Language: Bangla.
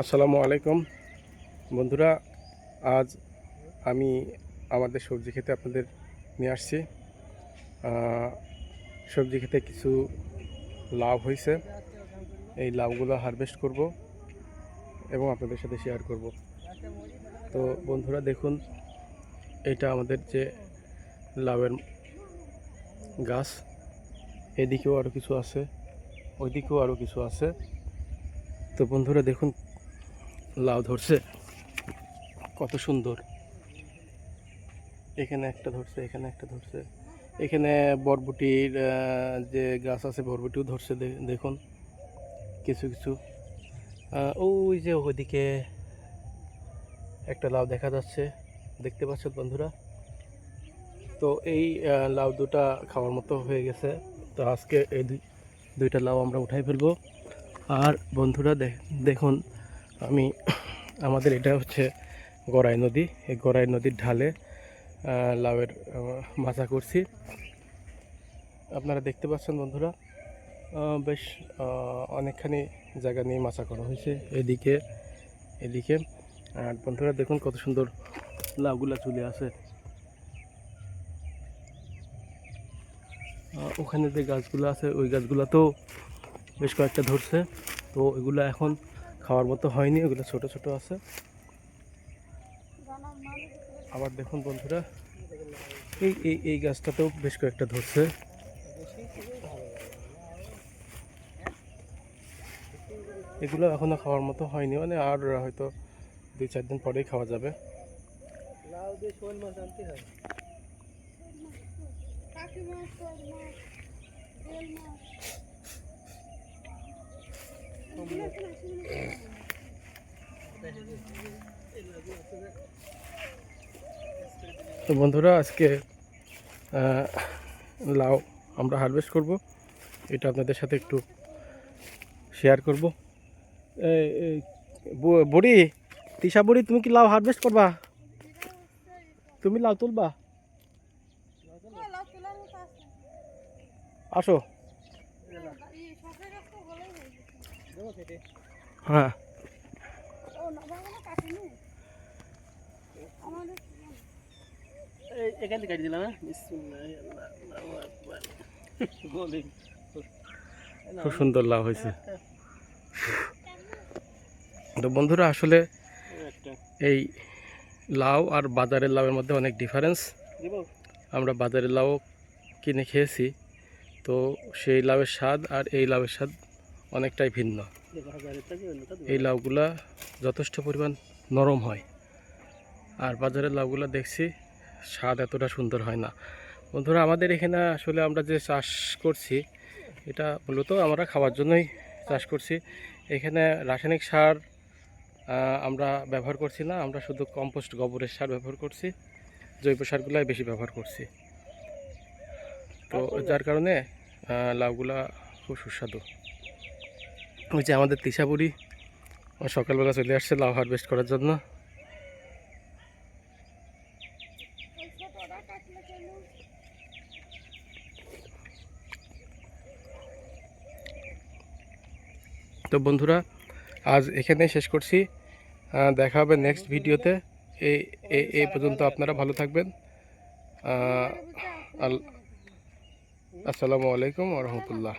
আসসালামু আলাইকুম বন্ধুরা। আজ আমি আমাদের সবজি খেতে আপনাদের নিয়ে আসছি। সবজি খেতে কিছু লাউ হয়েছে, এই লাউগুলো হারভেস্ট করব এবং আপনাদের সাথে শেয়ার করব। তো বন্ধুরা দেখুন, এটা আমাদের যে লাউয়ের গাছ, এদিকেও আরও কিছু আছে, ওইদিকেও আরও কিছু আছে। তো বন্ধুরা দেখুন, লাউ ধরছে কত সুন্দর। এখানে একটা ধরছে, এখানে একটা ধরছে, এখানে বরবটির যে গাছ আছে বরবটিও ধরছে। দেখুন কিছু কিছু। ওই যে ওইদিকে একটা লাউ দেখা যাচ্ছে, দেখতে পাচ্ছেন বন্ধুরা। তো এই লাউ দুটা খাওয়ার মতো হয়ে গেছে। তো আজকে এই দুইটা লাউ আমরা উঠাই ফেলবো। আর বন্ধুরা দেখুন, আমি আমাদের এটা হচ্ছে গড়াই নদী। এই গড়াই নদীর ঢালে লাউয়ের মাচা করছি, আপনারা দেখতে পাচ্ছেন বন্ধুরা। বেশ অনেকখানি জায়গা নিয়ে মাচা করা হয়েছে এদিকে এদিকে। আর বন্ধুরা দেখুন কত সুন্দর লাউগুলা চলে আসে। ওখানে যে গাছগুলো আছে ওই গাছগুলোতেও বেশ কয়েকটা ধরছে। তো এগুলো এখন খাওয়ার মতো হয়নি, ওগুলো ছোট ছোট আছে। আবার দেখুন বন্ধুরা, এই এই এই গাছটাতেও বেশ কয়েকটা ধরছে। এগুলো এখনো খাওয়ার মতো হয়নি, মানে আর হয়তো 2-4 দিন পরেই খাওয়া যাবে। তো বন্ধুরা আজকে লাউ আমরা হারভেস্ট করব, এটা আপনাদের সাথে একটু শেয়ার করব। বুড়ি, তিশা বুড়ি, তুমি কি লাউ হারভেস্ট করবা? তুমি লাউ তুলবা? আসো। হ্যাঁ, এখান থেকে কাটি দিলাম। খুব সুন্দর লাউ হয়েছে। তো বন্ধুরা আসলে এই লাউ আর বাজারের লাউয়ের মধ্যে অনেক ডিফারেন্স। আমরা বাজারের লাউ কিনে খেয়েছি, তো সেই লাউয়ের স্বাদ আর এই লাউয়ের স্বাদ অনেকটাই ভিন্ন। এই লাউগুলা যথেষ্ট পরিমাণ নরম হয়, আর বাজারের লাউগুলা দেখছি স্বাদ এতটা সুন্দর হয় না। বন্ধুরা আমাদের এখানে আসলে আমরা যে চাষ করছি এটা মূলত আমরা খাওয়ার জন্যই চাষ করছি। এখানে রাসায়নিক সার আমরা ব্যবহার করছি না, আমরা শুধু কম্পোস্ট গোবরের সার ব্যবহার করছি, জৈব সারগুলাই বেশি ব্যবহার করছি। তো যার কারণে লাউগুলা খুব সুস্বাদু। ওই যে আমাদের তিশা বুড়ি সকালবেলা চলে আসছে লাউ হারভেস্ট করার জন্য। তো বন্ধুরা আজ এখানেই শেষ করছি, দেখা হবে নেক্সট ভিডিওতে। এই এই পর্যন্ত আপনারা ভালো থাকবেন। আসসালামু আলাইকুম ওয়া রাহমাতুল্লাহ।